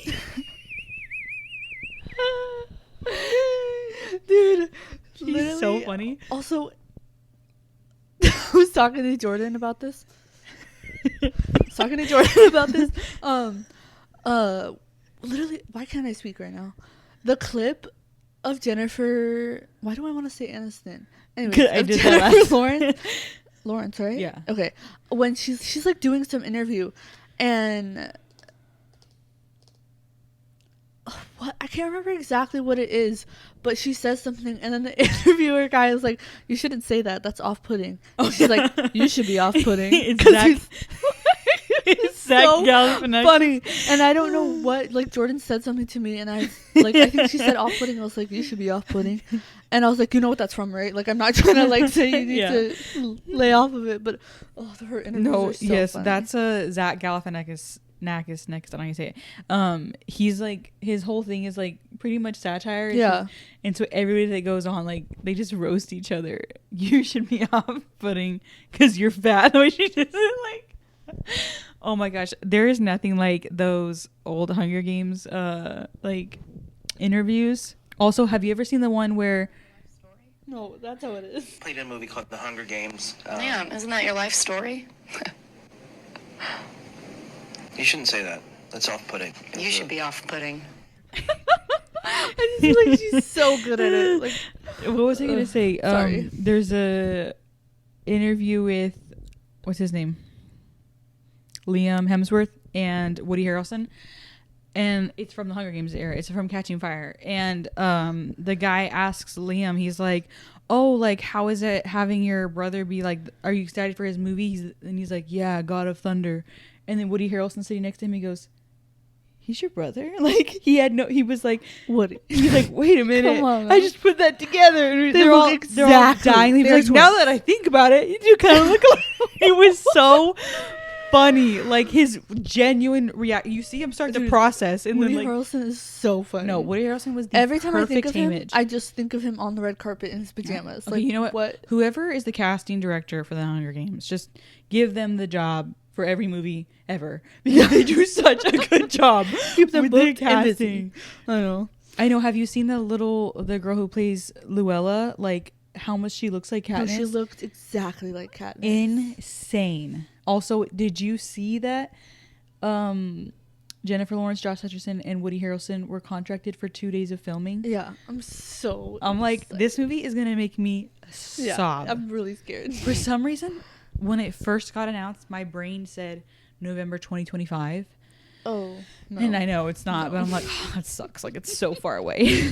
Dude, He's so funny. Also, I was talking to Jordan about this. Literally, why can't I speak right now? The clip of Jennifer. Why do I want to say Aniston? Anyway, I did Jennifer that last Lawrence, right? Yeah. Okay. When she's like doing some interview, and what, I can't remember exactly what it is, but she says something, and then the interviewer guy is like, "You shouldn't say that. That's off-putting." Oh, she's like, "You should be off-putting." It's Zach. It's Zach so Galifianakis. funny, and I don't know what. Like Jordan said something to me, and I think she said off-putting. I was like, "You should be off-putting," and I was like, "You know what that's from, right?" Like I'm not trying to like say you need to lay off of it, but her interviews are so funny. That's a Zach Galifianakis. Next, I don't know how you say it. He's like, his whole thing is like pretty much satire. Yeah. And so everybody that goes on, like, they just roast each other. You should be off-putting because you're fat. The way she just like, oh my gosh, there is nothing like those old Hunger Games like interviews. Also, have you ever seen the one where? No, that's how it is. Played in a movie called The Hunger Games. Man, isn't that your life story? You shouldn't say that. That's off-putting. You should be off-putting. I just feel like she's so good at it. Like, what was I gonna say? Sorry. There's a interview with, what's his name? Liam Hemsworth and Woody Harrelson, and it's from the Hunger Games era. It's from Catching Fire, and the guy asks Liam, he's like, "Oh, like, how is it having your brother be like? Are you excited for his movie?" And he's like, "Yeah, God of Thunder." And then Woody Harrelson sitting next to him, he goes, "He's your brother?" Like, he was like, Woody. He's like, "Wait a minute, Come on, I just put that together." And They they're look all exactly- dying. He's they're like, "Now twins. that I think about it, you do kind of look like." It was so funny, like his genuine react. You see him start to Dude, process, and Woody then like, Harrelson is so funny. no, Woody Harrelson was the Every time I think perfect of him, image. I just think of him on the red carpet in his pajamas. Okay, Like, you know what? Whoever is the casting director for the Hunger Games, just give them the job for every movie ever, because they do such a good job. Keep them with booked the and casting. busy. I know. I know. Have you seen the girl who plays Luella? Like, how much she looks like Katniss? No, she looked exactly like Katniss. Insane. Also, did you see that Jennifer Lawrence, Josh Hutcherson, and Woody Harrelson were contracted for 2 days of filming? Yeah, I'm like, excited. This movie is gonna make me sob. I'm really scared. For some reason, when it first got announced, my brain said November 2025. Oh, no. And I know it's not, but I'm like, oh, that sucks. Like, it's so far away.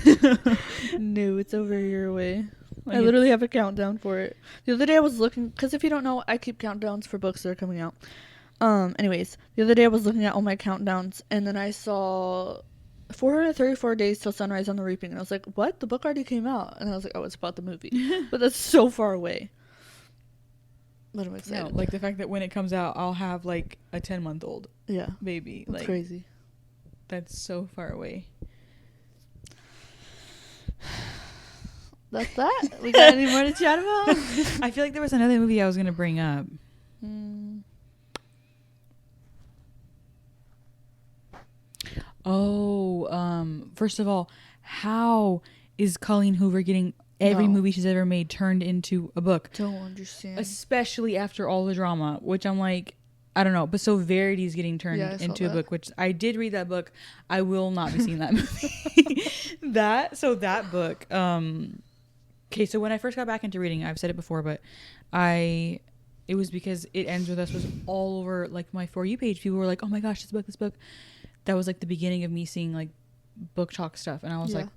No, it's over a year away. I literally have a countdown for it. The other day I was looking, because if you don't know, I keep countdowns for books that are coming out. Anyways, the other day I was looking at all my countdowns, and then I saw 434 days till sunrise on the reaping, and I was like, what? The book already came out. And I was like, oh, it's about the movie. But that's so far away. But I'm excited. No, like the fact that when it comes out, I'll have like a 10-month-old baby. That's like crazy. That's so far away. That's that. We got any more to chat about? I feel like there was another movie I was gonna bring up. First of all, how is Colleen Hoover getting every movie she's ever made turned into a book? Don't understand. Especially after all the drama, which I'm like, I don't know. But so Verity's getting turned into a book, which I did read that book. I will not be seeing that movie. that book. Okay, so when I first got back into reading, I've said it before, but it was because It Ends With Us was all over like my For You page. People were like, oh my gosh, this book. That was like the beginning of me seeing like book talk stuff, and I was like,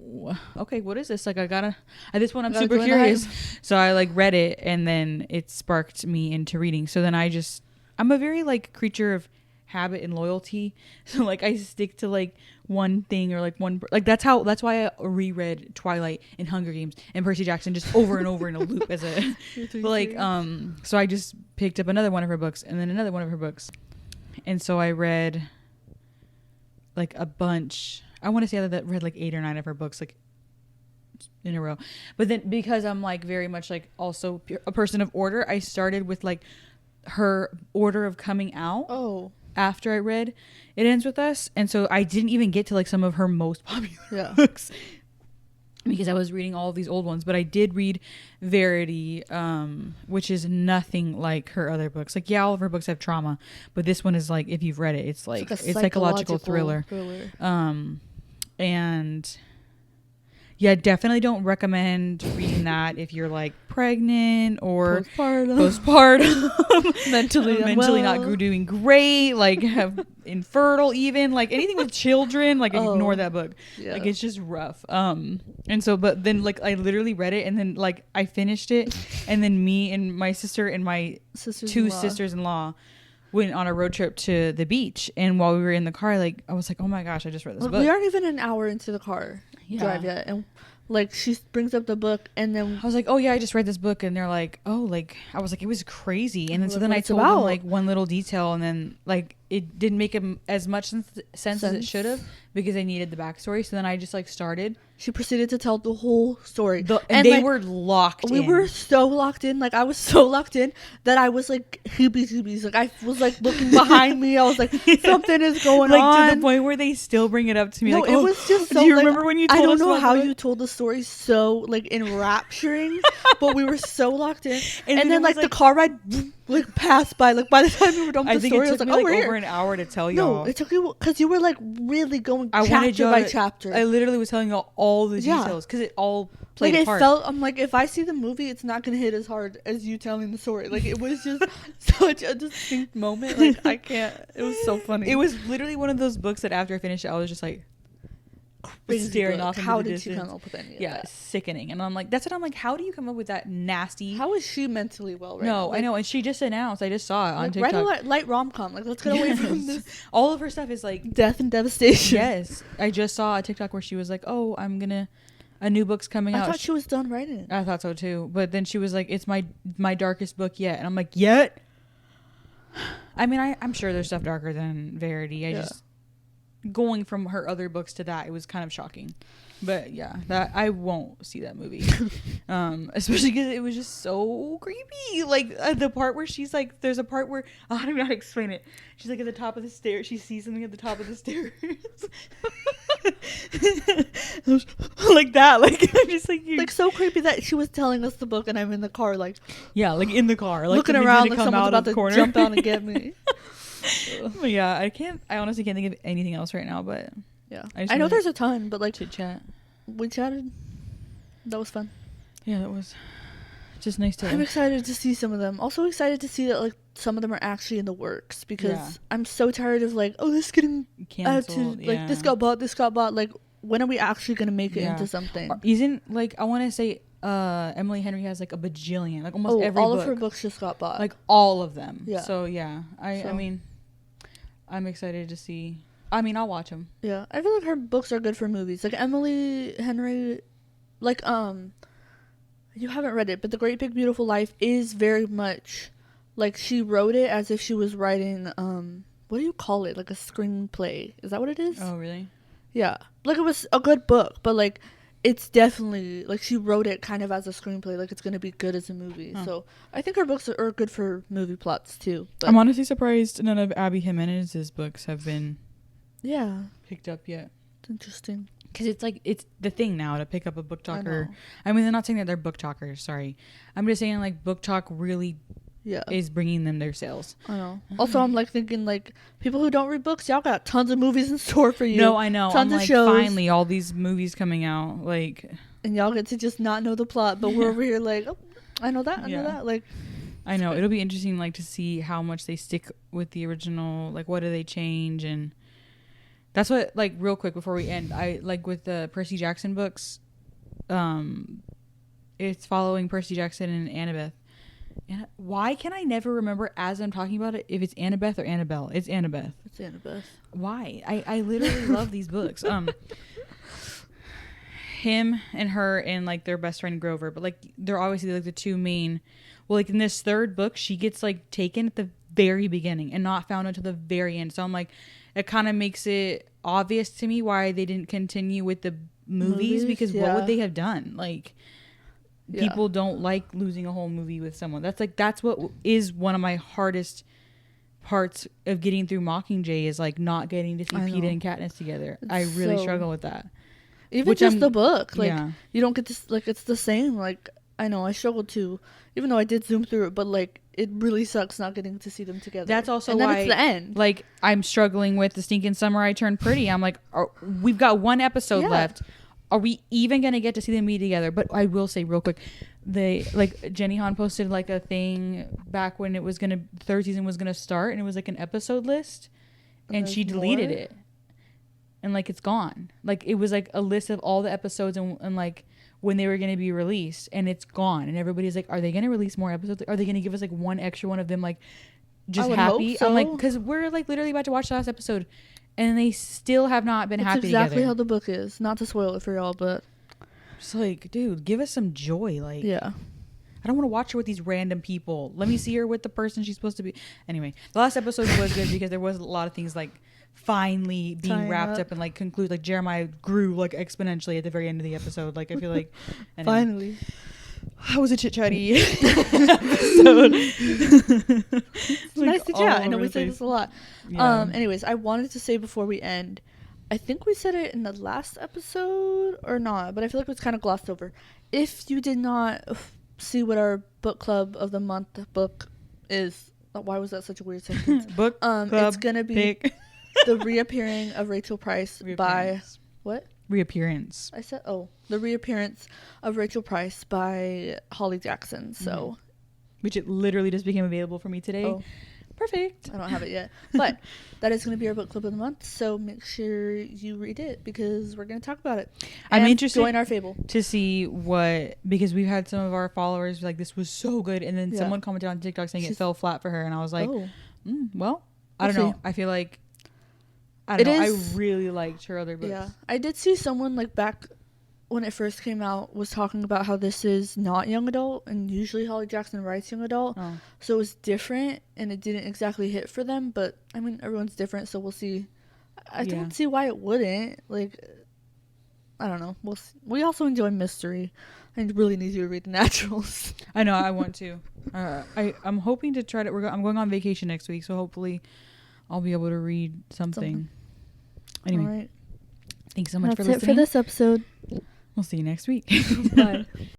okay, what is this? Like, at this point I'm super curious. So I like read it, and then it sparked me into reading. So then I'm a very like creature of habit and loyalty. So like I stick to like one thing or like that's why I reread Twilight and Hunger Games and Percy Jackson just over and over in a loop but like so I just picked up another one of her books and then another one of her books, and so I read like a bunch. I want to say that I read like 8 or 9 of her books like in a row. But then because I'm like very much like also a person of order, I started with like her order of coming out. Oh. After I read It Ends With Us. And so I didn't even get to like some of her most popular books because I was reading all of these old ones. But I did read Verity, which is nothing like her other books. Like, all of her books have trauma, but this one is like, if you've read it, it's like it's psychological thriller. And yeah, definitely don't recommend reading that if you're like pregnant or postpartum, mentally not doing great, like have infertile, even like anything with children, like ignore that book. Like it's just rough. And so, but then like I literally read it, and then like I finished it, and then me and my sister and my two sisters-in-law went on a road trip to the beach, and while we were in the car, like I was like, oh my gosh, I just read this book. We aren't even an hour into the car drive yet, and like she brings up the book, and then I was like, oh yeah, I just read this book, and they're like, oh, like I was like, it was crazy, and then so then I told them like one little detail, and then like it didn't make as much sense as it should have because I needed the backstory. So then I just like started. She proceeded to tell the whole story. And they were locked in. We were so locked in. Like, I was so locked in that I was like, heebie-jeebies. Like, I was like looking behind me. I was like, something is going on. Like, to the point where they still bring it up to me. No, like, it was just so, do you like, remember when you told us? I don't know how you told the story so, like, enrapturing. But we were so locked in. And then, like, the car ride, like, passed by. Like, by the time we were done with the story, I was like, me, over an hour to tell y'all. No, it took you, because you were, like, really going chapter by chapter. I literally was telling y'all all the details because it all played a part. I'm like, if I see the movie, it's not gonna hit as hard as you telling the story. Like, it was just such a distinct moment. Like, I can't. It was so funny. It was literally one of those books that after I finished it, I was just like staring off into the distance. How did she come up with any of that? Sickening. And I'm like, that's what I'm like, how do you come up with that nasty? How is she mentally well right now? Like, I know, and she just announced, I just saw it on TikTok. Write a light rom-com. Like, let's get away from this. All of her stuff is like death and devastation. Yes. I just saw a TikTok where she was like, oh, a new book's coming out. I thought she was done writing it. I thought so too. But then she was like, it's my darkest book yet. And I'm like, yet? I mean, I'm sure there's stuff darker than Verity. Just going from her other books to that, it was kind of shocking. But yeah, that I won't see that movie. Especially because it was just so creepy. Like the part where she's like, there's a part where I don't even know how to explain it. She's like at the top of the stairs. She sees something at the top of the stairs. Like that. Like I'm just like so creepy that she was telling us the book and I'm in the car like in the car like looking around like someone's about to jump out and get me. But yeah, I honestly can't think of anything else right now, but yeah, I know there's a ton, but like chit chat. We chatted. That was fun. Yeah, that was just nice to. I'm excited to see some of them. Also excited to see that like some of them are actually in the works because I'm so tired of like, oh, this is getting canceled. Like this got bought. Like, when are we actually gonna make it into something? Isn't like I want to say Emily Henry has like a bajillion, like almost every all book. of her books just got bought. Like all of them. Yeah. So yeah, I mean, I'm excited to see. I mean, I'll watch them. Yeah, I feel like her books are good for movies. Like Emily Henry, like you haven't read it, but The Great Big Beautiful Life is very much like she wrote it as if she was writing what do you call it? Like a screenplay. Is that what it is? Oh really? Yeah. Like it was a good book, but like it's definitely like she wrote it kind of as a screenplay, like it's gonna be good as a movie. So I think her books are good for movie plots too. But I'm honestly surprised none of Abby Jimenez's books have been picked up yet. It's interesting. Because it's like it's the thing now to pick up a book talker. know. I mean, they're not saying that they're book talkers. Sorry, I'm just saying like book talk really is bringing them their sales. I know. Also, I'm like thinking like people who don't read books, y'all got tons of movies in store for you. No, I know. Tons I'm of like, shows. finally, all these movies coming out. Like, And y'all get to just not know the plot, but we're over here like, oh, I know that. I know that. Like, I know it'll be interesting, like to see how much they stick with the original. Like, what do they change? And that's what, like, real quick before we end, I like with the Percy Jackson books. It's following Percy Jackson and Annabeth. And why can I never remember as I'm talking about it if it's Annabeth or Annabelle? It's Annabeth. it's Annabeth. Why? I literally love these books. Him and her and like their best friend Grover, but like they're obviously like the two main. Well, like in this third book, she gets like taken at the very beginning and not found until the very end. So I'm like, it kind of makes it obvious to me why they didn't continue with the movies because what would they have done? Like. People don't like losing a whole movie with someone. That's what is one of my hardest parts of getting through Mockingjay is like not getting to see Peeta and Katniss together. I really struggle with that. Even just the book, like you don't get this. Like it's the same. Like I know I struggled too, even though I did zoom through it. But like it really sucks not getting to see them together. That's also and why then it's the end. Like I'm struggling with The Stinking Summer I Turned Pretty. I'm like, we've got one episode left. Are we even gonna get to see them meet together? But I will say real quick, they like Jenny Han posted like a thing back when it was third season was gonna start, and it was like an episode list, and she deleted it, and like it's gone. Like it was like a list of all the episodes and like when they were gonna be released, and it's gone. And everybody's like, are they gonna release more episodes? Are they gonna give us like one extra one of them like just happy? Hope so. I'm like, because we're like literally about to watch the last episode. And they still have not been happy together. Exactly how the book is. Not to spoil it for y'all, but it's like, dude, give us some joy. Like, I don't want to watch her with these random people. Let me see her with the person she's supposed to be. Anyway, the last episode was good because there was a lot of things like finally being wrapped up and like conclude. Like Jeremiah grew like exponentially at the very end of the episode. Like I feel like anyway. Finally. That was a chit chatty episode. It's nice to chat. I know we say this a lot. Yeah. Anyways, I wanted to say before we end, I think we said it in the last episode or not, but I feel like it was kind of glossed over. If you did not see what our book club of the month book is, why was that such a weird sentence? Book club it's gonna be pick. The Reappearing of Rachel Price by what? Reappearance. I said The Reappearance of Rachel Price by Holly Jackson. So which it literally just became available for me today. Perfect. I don't have it yet, but that is going to be our book club of the month. So make sure you read it because we're going to talk about it. I'm interested. Join our fable to see because we've had some of our followers like this was so good, and then someone commented on TikTok saying it fell flat for her, and I was like, well, I don't know. I feel like I really liked her other books. Yeah, I did see someone like back when it first came out was talking about how this is not young adult, and usually Holly Jackson writes young adult, so it was different and it didn't exactly hit for them. But I mean, everyone's different, so we'll see. I don't see why it wouldn't. Like, I don't know. We'll see. We also enjoy mystery. I really need you to read the naturals. I know. I want to. I'm hoping to try to. I'm going on vacation next week, so hopefully I'll be able to read something. Anyway, all right. Thanks so much for listening. That's it for listening. this episode. We'll see you next week. Bye.